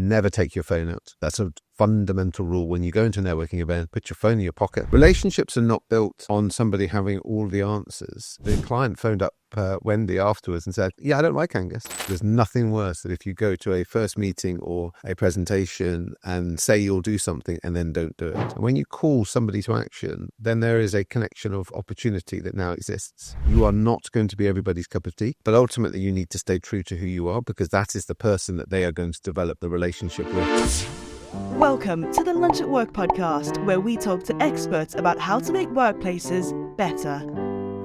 Never take your phone out. That's a fundamental rule. When you go into a networking event, put your phone in your pocket. Relationships are not built on somebody having all the answers. The client phoned up Wendy afterwards and said, yeah, I don't like Angus. There's nothing worse than if you go to a first meeting or a presentation and say you'll do something and then don't do it. And when you call somebody to action, then there is a connection of opportunity that now exists. You are not going to be everybody's cup of tea, but ultimately you need to stay true to who you are, because that is the person that they are going to develop the relationship with. Welcome to the Lunch at Work podcast, where we talk to experts about how to make workplaces better.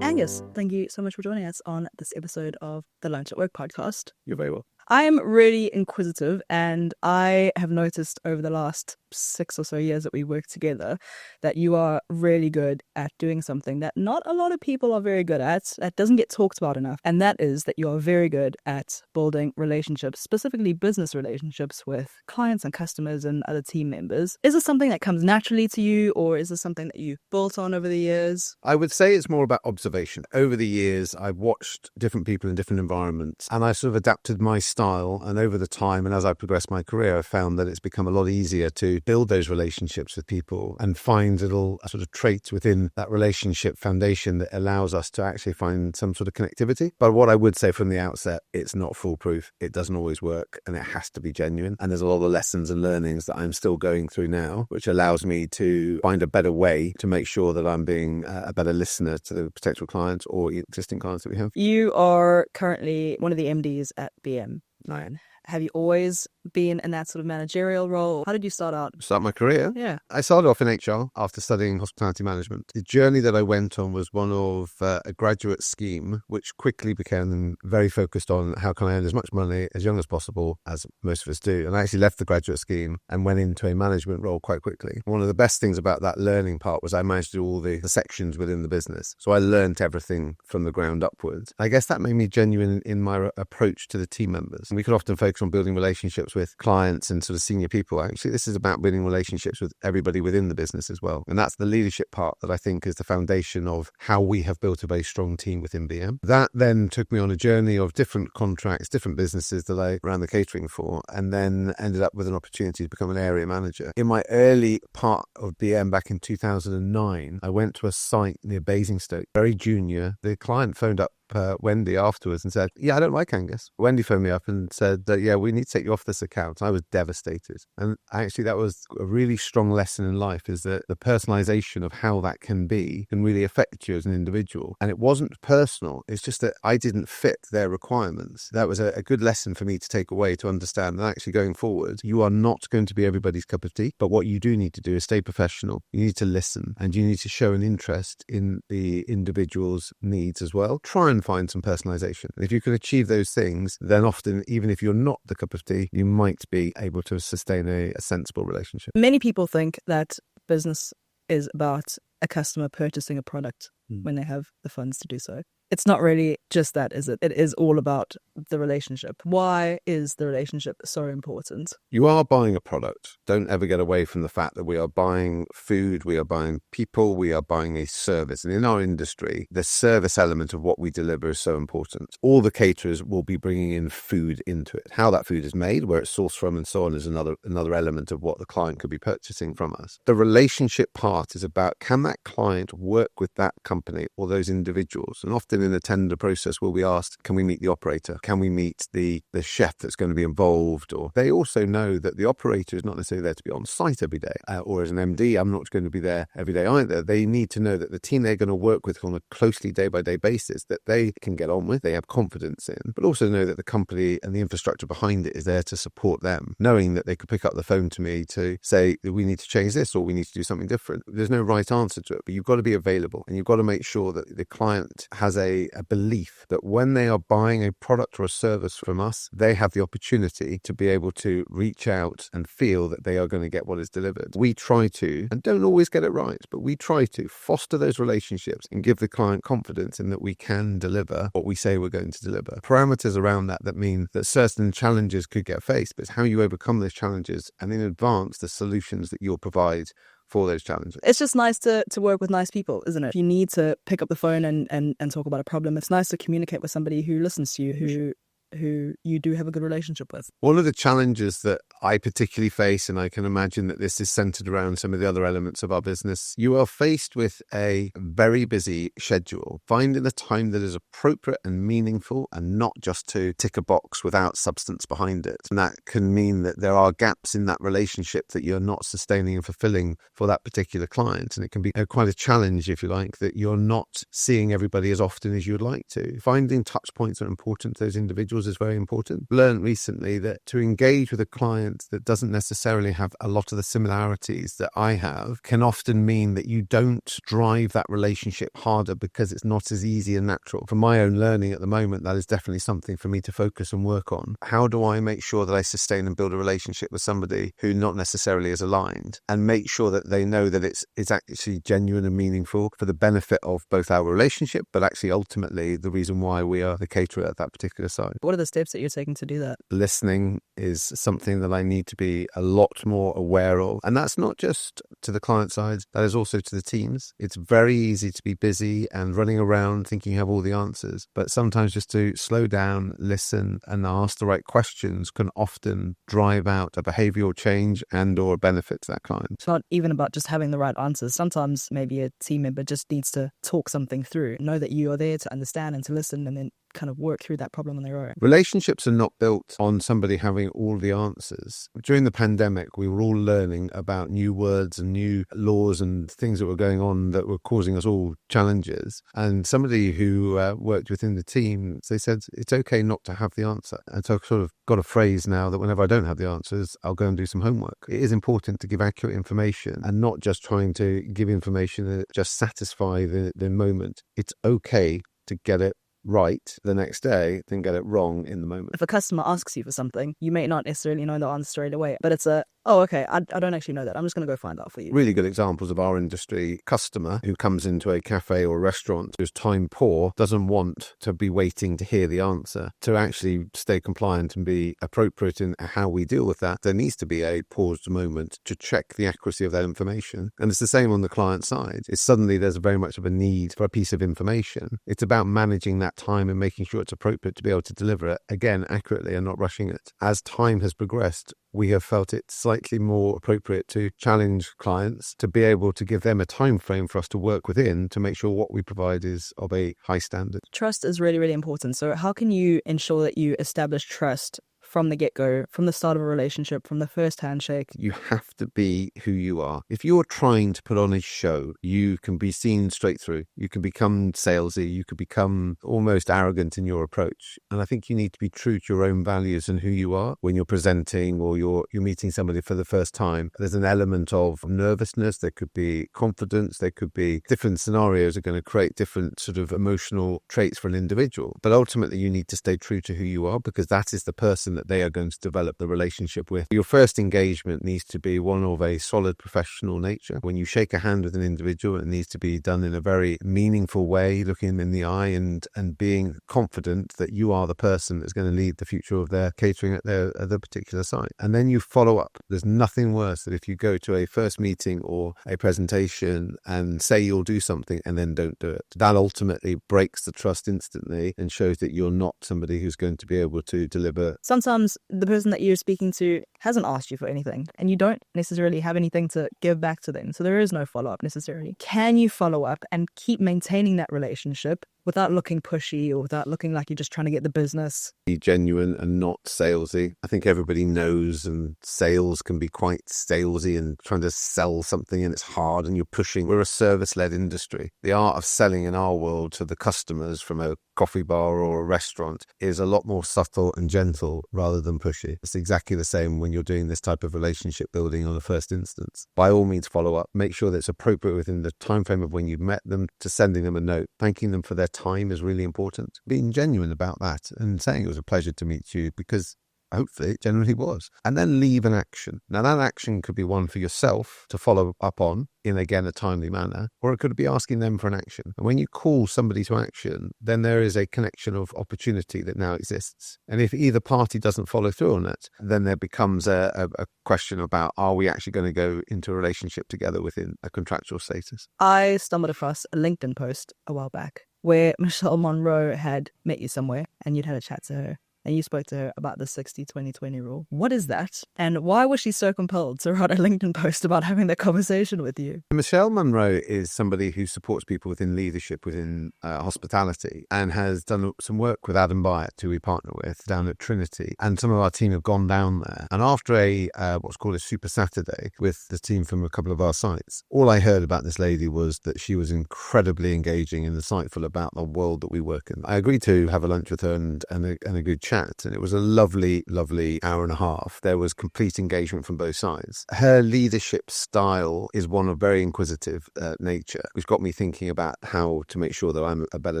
Angus, thank you so much for joining us on this episode of the Lunch at Work podcast. You're very welcome. I am really inquisitive, and I have noticed over the last 6 or so years that we work together that you are really good at doing something that not a lot of people are very good at, that doesn't get talked about enough, and that is that you are very good at building relationships, specifically business relationships with clients and customers and other team members. Is this something that comes naturally to you, or is this something that you've built on over the years? I would say it's more about observation. Over the years, I've watched different people in different environments, and I sort of adapted my style, and over the time and as I progressed my career, I found that it's become a lot easier to build those relationships with people and find little sort of traits within that relationship foundation that allows us to actually find some sort of connectivity. But what I would say from the outset, it's not foolproof. It doesn't always work, and it has to be genuine. And there's a lot of lessons and learnings that I'm still going through now, which allows me to find a better way to make sure that I'm being a better listener to the potential clients or existing clients that we have. You are currently one of the MDs at BM. Ryan, have you always been in that sort of managerial role? How did you start out? Start my career? Yeah. I started off in HR after studying hospitality management. The journey that I went on was one of a graduate scheme, which quickly became very focused on how can I earn as much money as young as possible, as most of us do. And I actually left the graduate scheme and went into a management role quite quickly. One of the best things about that learning part was I managed to do all the sections within the business. So I learned everything from the ground upwards. I guess that made me genuine in my approach to the team members. And we could often focus on building relationships with clients and sort of senior people. Actually, this is about building relationships with everybody within the business as well. And that's the leadership part that I think is the foundation of how we have built a very strong team within BM. That then took me on a journey of different contracts, different businesses that I ran the catering for, and then ended up with an opportunity to become an area manager. In my early part of BM back in 2009, I went to a site near Basingstoke, very junior. The client phoned up Wendy afterwards and said, yeah, I don't like Angus. Wendy phoned me up and said that, yeah, we need to take you off this account. I was devastated. And actually that was a really strong lesson in life, is that the personalization of how that can be can really affect you as an individual. And it wasn't personal. It's just that I didn't fit their requirements. That was a good lesson for me to take away, to understand that actually going forward, you are not going to be everybody's cup of tea. But what you do need to do is stay professional. You need to listen, and you need to show an interest in the individual's needs as well. Try and find some personalization. And if you can achieve those things, then often, even if you're not the cup of tea, you might be able to sustain a sensible relationship. Many people think that business is about a customer purchasing a product when they have the funds to do so. It's not really just that, is it? It is all about the relationship. Why is the relationship so important? You are buying a product. Don't ever get away from the fact that we are buying food, we are buying people, we are buying a service. And in our industry, the service element of what we deliver is so important. All the caterers will be bringing in food into it. How that food is made, where it's sourced from, and so on is another element of what the client could be purchasing from us. The relationship part is about, can that client work with that company or those individuals? And often in the tender process, we'll be asked, can we meet the operator? Can we meet the chef that's going to be involved? Or they also know that the operator is not necessarily there to be on site every day. Or as an MD, I'm not going to be there every day either. They need to know that the team they're going to work with on a closely day-by-day basis, that they can get on with, they have confidence in, but also know that the company and the infrastructure behind it is there to support them, knowing that they could pick up the phone to me to say that we need to change this or we need to do something different. There's no right answer to it, but you've got to be available, and you've got to make sure that the client has a belief that when they are buying a product or a service from us, they have the opportunity to be able to reach out and feel that they are going to get what is delivered. We try to, and don't always get it right, but we try to foster those relationships and give the client confidence in that we can deliver what we say we're going to deliver. Parameters around that mean that certain challenges could get faced, but it's how you overcome those challenges and in advance the solutions that you'll provide for those challenges. It's just nice to work with nice people, isn't it? If you need to pick up the phone and talk about a problem, it's nice to communicate with somebody who listens to you, who who you do have a good relationship with? One of the challenges that I particularly face, and I can imagine that this is centered around some of the other elements of our business, you are faced with a very busy schedule. Finding the time that is appropriate and meaningful and not just to tick a box without substance behind it. And that can mean that there are gaps in that relationship that you're not sustaining and fulfilling for that particular client. And it can be quite a challenge, if you like, that you're not seeing everybody as often as you'd like to. Finding touch points that are important to those individuals is very important. Learned recently that to engage with a client that doesn't necessarily have a lot of the similarities that I have can often mean that you don't drive that relationship harder because it's not as easy and natural. From my own learning at the moment, that is definitely something for me to focus and work on. How do I make sure that I sustain and build a relationship with somebody who not necessarily is aligned, and make sure that they know that it's actually genuine and meaningful for the benefit of both our relationship, but actually ultimately the reason why we are the caterer at that particular site. What are the steps that you're taking to do that? Listening is something that I need to be a lot more aware of. And that's not just to the client side, that is also to the teams. It's very easy to be busy and running around thinking you have all the answers. But sometimes just to slow down, listen, and ask the right questions can often drive out a behavioral change and or a benefit to that client. It's not even about just having the right answers. Sometimes maybe a team member just needs to talk something through, know that you are there to understand and to listen, and then kind of work through that problem on their own. Relationships are not built on somebody having all the answers. During the pandemic, we were all learning about new words and new laws and things that were going on that were causing us all challenges. And somebody who worked within the team, they said, it's okay not to have the answer. And so I've sort of got a phrase now that whenever I don't have the answers, I'll go and do some homework. It is important to give accurate information and not just trying to give information that just satisfy the moment. It's okay to get it right the next day than get it wrong in the moment. If a customer asks you for something, you may not necessarily know the answer straight away, but it's okay, I don't actually know that. I'm just going to go find out for you. Really good examples of our industry. Customer who comes into a cafe or restaurant who's time poor doesn't want to be waiting to hear the answer. To actually stay compliant and be appropriate in how we deal with that, there needs to be a paused moment to check the accuracy of that information. And it's the same on the client side. It's suddenly there's very much of a need for a piece of information. It's about managing that time and making sure it's appropriate to be able to deliver it, again, accurately and not rushing it. As time has progressed, we have felt it slightly more appropriate to challenge clients to be able to give them a time frame for us to work within to make sure what we provide is of a high standard. Trust is really, really important. So how can you ensure that you establish trust from the get-go, from the start of a relationship, from the first handshake? You have to be who you are. If you're trying to put on a show, you can be seen straight through. You can become salesy. You could become almost arrogant in your approach. And I think you need to be true to your own values and who you are when you're presenting or you're meeting somebody for the first time. There's an element of nervousness. There could be confidence. There could be different scenarios are going to create different sort of emotional traits for an individual. But ultimately, you need to stay true to who you are because that is the person that they are going to develop the relationship with. Your first engagement needs to be one of a solid professional nature. When you shake a hand with an individual, it needs to be done in a very meaningful way, looking them in the eye and being confident that you are the person that's going to lead the future of their catering at their particular site. And then you follow up. There's nothing worse than if you go to a first meeting or a presentation and say you'll do something and then don't do it. That ultimately breaks the trust instantly and shows that you're not somebody who's going to be able to deliver. Sometimes the person that you're speaking to hasn't asked you for anything and you don't necessarily have anything to give back to them. So there is no follow-up necessarily. Can you follow up and keep maintaining that relationship without looking pushy or without looking like you're just trying to get the business? Be genuine and not salesy. I think everybody knows, and sales can be quite salesy and trying to sell something, and it's hard and you're pushing. We're a service-led industry. The art of selling in our world to the customers from a coffee bar or a restaurant is a lot more subtle and gentle rather than pushy. It's exactly the same when you're doing this type of relationship building on the first instance. By all means, follow up. Make sure that it's appropriate within the time frame of when you've met them, to sending them a note, thanking them for their time is really important. Being genuine about that and saying it was a pleasure to meet you, because hopefully it generally was. And then leave an action. Now that action could be one for yourself to follow up on in, again, a timely manner, or it could be asking them for an action. And when you call somebody to action, then there is a connection of opportunity that now exists. And if either party doesn't follow through on it, then there becomes a question about, are we actually going to go into a relationship together within a contractual status? I stumbled across a LinkedIn post a while back where Michelle Monroe had met you somewhere and you'd had a chat to her. and you spoke to her about the 60-20-20 rule. What is that? And why was she so compelled to write a LinkedIn post about having that conversation with you? Michelle Munro is somebody who supports people within leadership, within hospitality, and has done some work with Adam Byatt, who we partner with down at Trinity. And some of our team have gone down there. And after a what's called a Super Saturday with the team from a couple of our sites, all I heard about this lady was that she was incredibly engaging and insightful about the world that we work in. I agreed to have a lunch with her and a good chat, and it was a lovely, lovely hour and a half. There was complete engagement from both sides. Her leadership style is one of very inquisitive nature, which got me thinking about how to make sure that I'm a better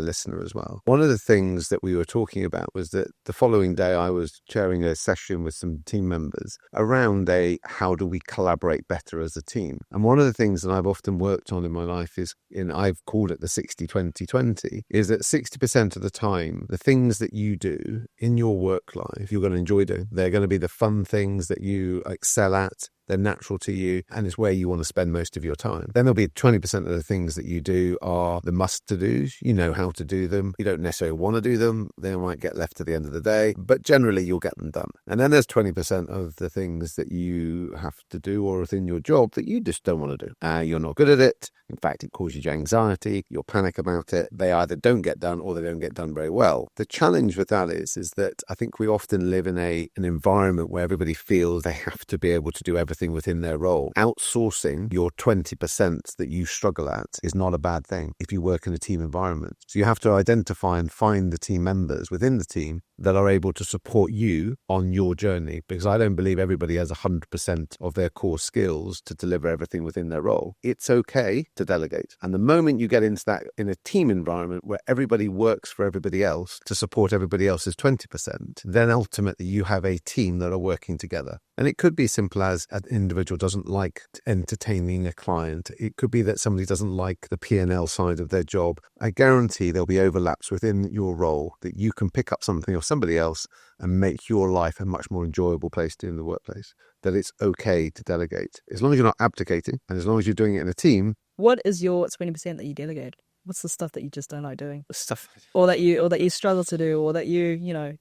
listener as well. One of the things that we were talking about was that the following day I was chairing a session with some team members around how do we collaborate better as a team. And one of the things that I've often worked on in my life is, I've called it the 60-20-20, is that 60% of the time, the things that you do in your work life, you're going to enjoy doing. They're going to be the fun things that you excel at. They're natural to you, and it's where you want to spend most of your time. Then there'll be 20% of the things that you do are the must-to-dos. You know how to do them. You don't necessarily want to do them. They might get left to the end of the day, but generally you'll get them done. And then there's 20% of the things that you have to do or within your job that you just don't want to do. You're not good at it. In fact, it causes you anxiety. You'll panic about it. They either don't get done or they don't get done very well. The challenge with that is that I think we often live in an environment where everybody feels they have to be able to do everything within their role. Outsourcing your 20% that you struggle at is not a bad thing if you work in a team environment. So you have to identify and find the team members within the team that are able to support you on your journey, because I don't believe everybody has 100% of their core skills to deliver everything within their role. It's okay to delegate. And the moment you get into that in a team environment where everybody works for everybody else to support everybody else's 20%, then ultimately you have a team that are working together. And it could be simple as an individual doesn't like entertaining a client. It could be that somebody doesn't like the P&L side of their job. I guarantee there'll be overlaps within your role that you can pick up something or somebody else and make your life a much more enjoyable place in the workplace. That it's okay to delegate. As long as you're not abdicating and as long as you're doing it in a team. What is your 20% that you delegate? What's the stuff that you just don't like doing? Stuff. Or that you struggle to do, or that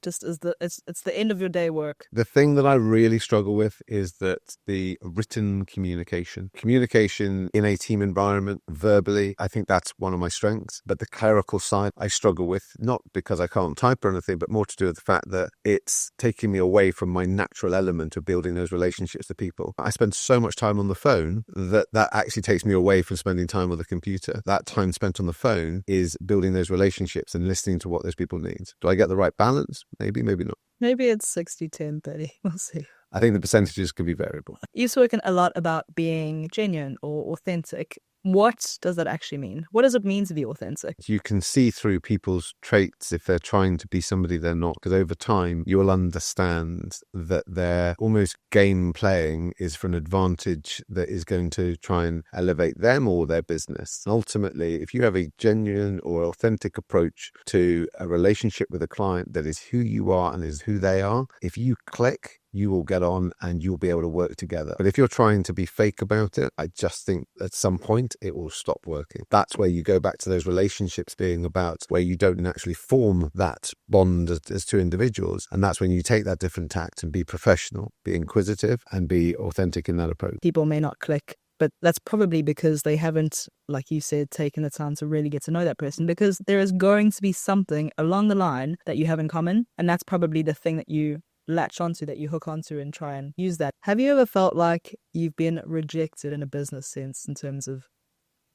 just is it's the end of your day work. The thing that I really struggle with is that the written communication in a team environment, verbally, I think that's one of my strengths. But the clerical side, I struggle with, not because I can't type or anything, but more to do with the fact that it's taking me away from my natural element of building those relationships with people. I spend so much time on the phone that actually takes me away from spending time with the computer. That time spent on the phone is building those relationships and listening to what those people need. Do I get the right balance? Maybe, maybe not. Maybe it's 60-10-30. We'll see. I think the percentages could be variable. You've spoken a lot about being genuine or authentic. What does that actually mean? What does it mean to be authentic? You can see through people's traits if they're trying to be somebody they're not, because over time you will understand that their almost game playing is for an advantage that is going to try and elevate them or their business. Ultimately, if you have a genuine or authentic approach to a relationship with a client that is who you are and is who they are, if you click, you will get on and you'll be able to work together. But if you're trying to be fake about it, I just think at some point it will stop working. That's where you go back to those relationships being about where you don't naturally form that bond as two individuals. And that's when you take that different tact and be professional, be inquisitive and be authentic in that approach. People may not click, but that's probably because they haven't, like you said, taken the time to really get to know that person, because there is going to be something along the line that you have in common. And that's probably the thing that you latch onto, that you hook onto and try and use that. Have you ever felt like you've been rejected in a business sense in terms of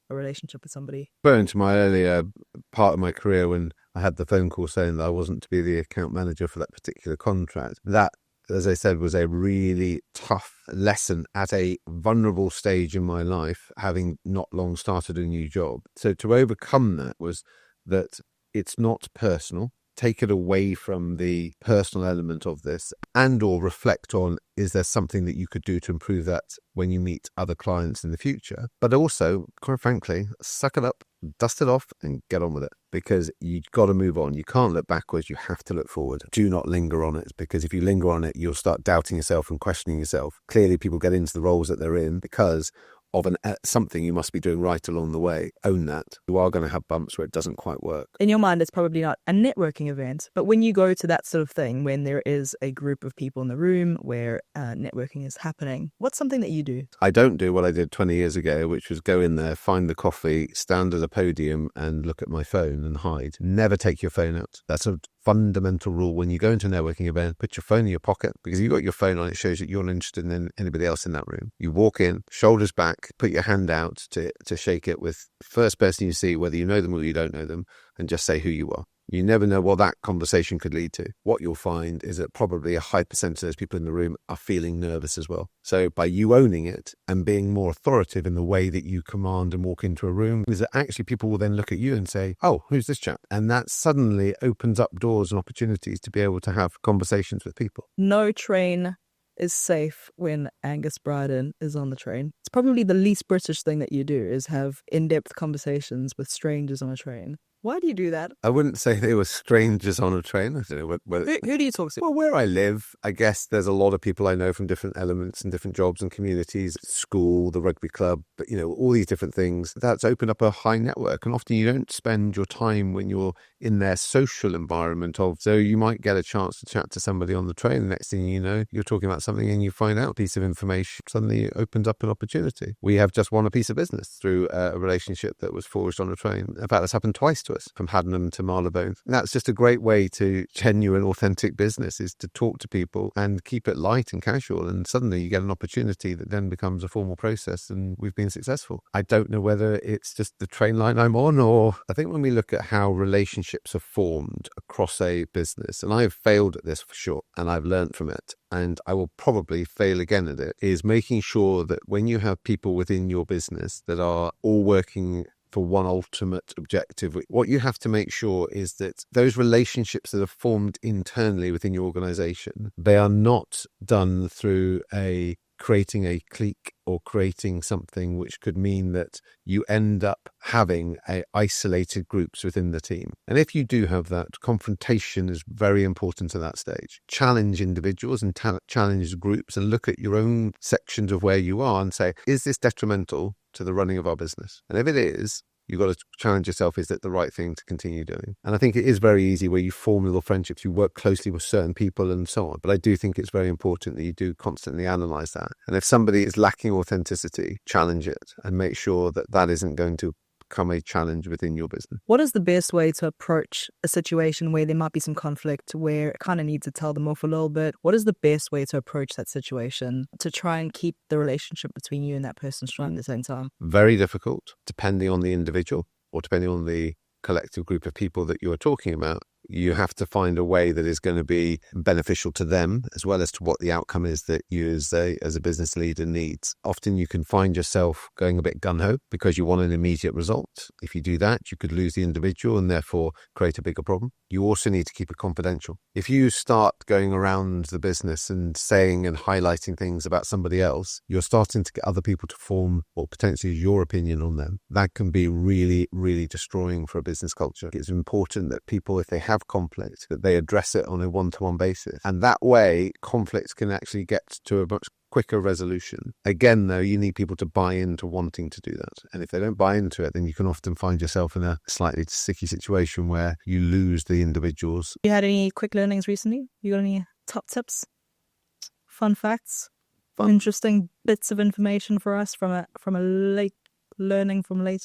a relationship with somebody? Going to my earlier part of my career when I had the phone call saying that I wasn't to be the account manager for that particular contract, that, as I said, was a really tough lesson at a vulnerable stage in my life, having not long started a new job. So to overcome that was that it's not personal. Take it away from the personal element of this and or reflect on, is there something that you could do to improve that when you meet other clients in the future? But also, quite frankly, suck it up, dust it off and get on with it, because you've got to move on. You can't look backwards. You have to look forward. Do not linger on it, because if you linger on it, you'll start doubting yourself and questioning yourself. Clearly, people get into the roles that they're in because of something you must be doing right along the way. Own that. You are going to have bumps where it doesn't quite work. In your mind, it's probably not a networking event, but when you go to that sort of thing, when there is a group of people in the room where networking is happening, what's something that you do? I don't do what I did 20 years ago, which was go in there, find the coffee, stand at a podium and look at my phone and hide. Never take your phone out. That's a fundamental rule. When you go into a networking event, put your phone in your pocket, because you've got your phone on, it shows that you're not interested in anybody else in that room. You walk in, shoulders back, put your hand out to shake it with the first person you see, whether you know them or you don't know them, and just say who you are. You never know what that conversation could lead to. What you'll find is that probably a high percentage of those people in the room are feeling nervous as well. So by you owning it and being more authoritative in the way that you command and walk into a room, is that actually people will then look at you and say, oh, who's this chap? And that suddenly opens up doors and opportunities to be able to have conversations with people. No train is safe when Angus Brydon is on the train. It's probably the least British thing that you do, is have in-depth conversations with strangers on a train. Why do you do that? I wouldn't say they were strangers on a train. I don't know Who do you talk to? Well, where I live, I guess there's a lot of people I know from different elements and different jobs and communities, school, the rugby club, but all these different things. That's opened up a high network, and often you don't spend your time when you're in their social environment so you might get a chance to chat to somebody on the train. The next thing you know, you're talking about something and you find out a piece of information. Suddenly it opens up an opportunity. We have just won a piece of business through a relationship that was forged on a train. In fact, that's happened twice to us, from Haddenham to Marylebone. And that's just a great way to genuine, authentic business, is to talk to people and keep it light and casual. And suddenly you get an opportunity that then becomes a formal process, and we've been successful. I don't know whether it's just the train line I'm on, or I think when we look at how relationships are formed across a business, and I have failed at this for sure, and I've learned from it, and I will probably fail again at it, is making sure that when you have people within your business that are all working for one ultimate objective, what you have to make sure is that those relationships that are formed internally within your organization, they are not done through creating a clique or creating something which could mean that you end up having isolated groups within the team. And if you do have that, confrontation is very important at that stage. Challenge individuals and challenge groups, and look at your own sections of where you are and say, is this detrimental to the running of our business? And if it is, you've got to challenge yourself, is that the right thing to continue doing? And I think it is very easy where you form little friendships, you work closely with certain people and so on. But I do think it's very important that you do constantly analyze that. And if somebody is lacking authenticity, challenge it and make sure that that isn't going to become a challenge within your business. What is the best way to approach a situation where there might be some conflict, where it kind of need to tell them off a little bit? What is the best way to approach that situation to try and keep the relationship between you and that person strong at the same time? Very difficult, depending on the individual or depending on the collective group of people that you are talking about. You have to find a way that is going to be beneficial to them as well as to what the outcome is that you as a business leader needs. Often you can find yourself going a bit gung-ho because you want an immediate result. If you do that, you could lose the individual and therefore create a bigger problem. You also need to keep it confidential. If you start going around the business and saying and highlighting things about somebody else, you're starting to get other people to form or potentially your opinion on them. That can be really, really destroying for a business culture. It's important that people, if they have conflict, that they address it on a one-to-one basis. And that way, conflicts can actually get to a much quicker resolution. Again, though, you need people to buy into wanting to do that. And if they don't buy into it, then you can often find yourself in a slightly sticky situation where you lose the individuals. You had any quick learnings recently? You got any top tips? Fun facts? Interesting bits of information for us from a late learning from late?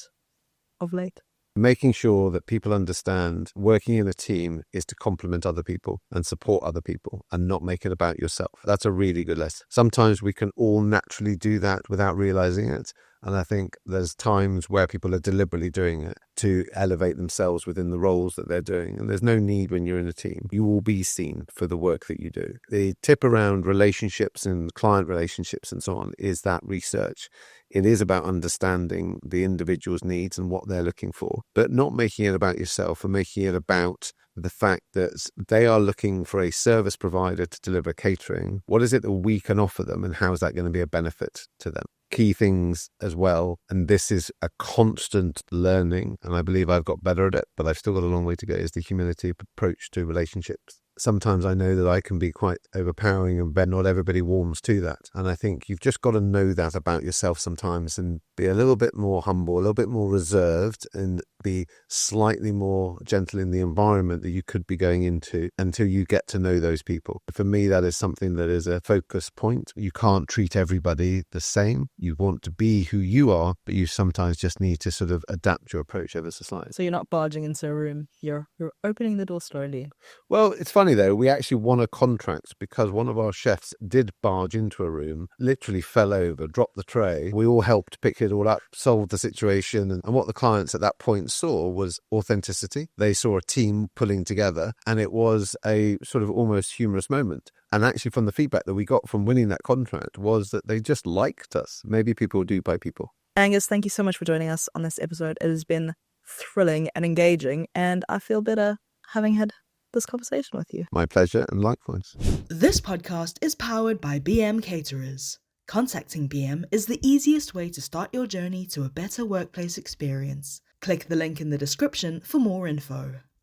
Making sure that people understand working in a team is to complement other people and support other people and not make it about yourself. That's a really good lesson. Sometimes we can all naturally do that without realizing it. And I think there's times where people are deliberately doing it to elevate themselves within the roles that they're doing. And there's no need when you're in a team. You will be seen for the work that you do. The tip around relationships and client relationships and so on is that research. It is about understanding the individual's needs and what they're looking for, but not making it about yourself and making it about the fact that they are looking for a service provider to deliver catering. What is it that we can offer them, and how is that going to be a benefit to them? Key things as well, and this is a constant learning, and I believe I've got better at it, but I've still got a long way to go, is the humility approach to relationships. sometimes I know that I can be quite overpowering, and not everybody warms to that. And I think you've just got to know that about yourself sometimes and be a little bit more humble, a little bit more reserved, and be slightly more gentle in the environment that you could be going into until you get to know those people. For me, that is something that is a focus point. You can't treat everybody the same. You want to be who you are, but you sometimes just need to sort of adapt your approach ever so slightly. So you're not barging into a room, you're opening the door slowly. Well, it's funny though, we actually won a contract because one of our chefs did barge into a room, literally fell over, dropped the tray. We all helped pick it all up, solved the situation. And what the clients at that point saw was authenticity. They saw a team pulling together, and it was a sort of almost humorous moment. And actually from the feedback that we got from winning that contract was that they just liked us. Maybe people do by people. Angus, thank you so much for joining us on this episode. It has been thrilling and engaging, and I feel better having had this conversation with you. My pleasure, and likewise. This podcast is powered by BM Caterers. Contacting BM is the easiest way to start your journey to a better workplace experience. Click the link in the description for more info.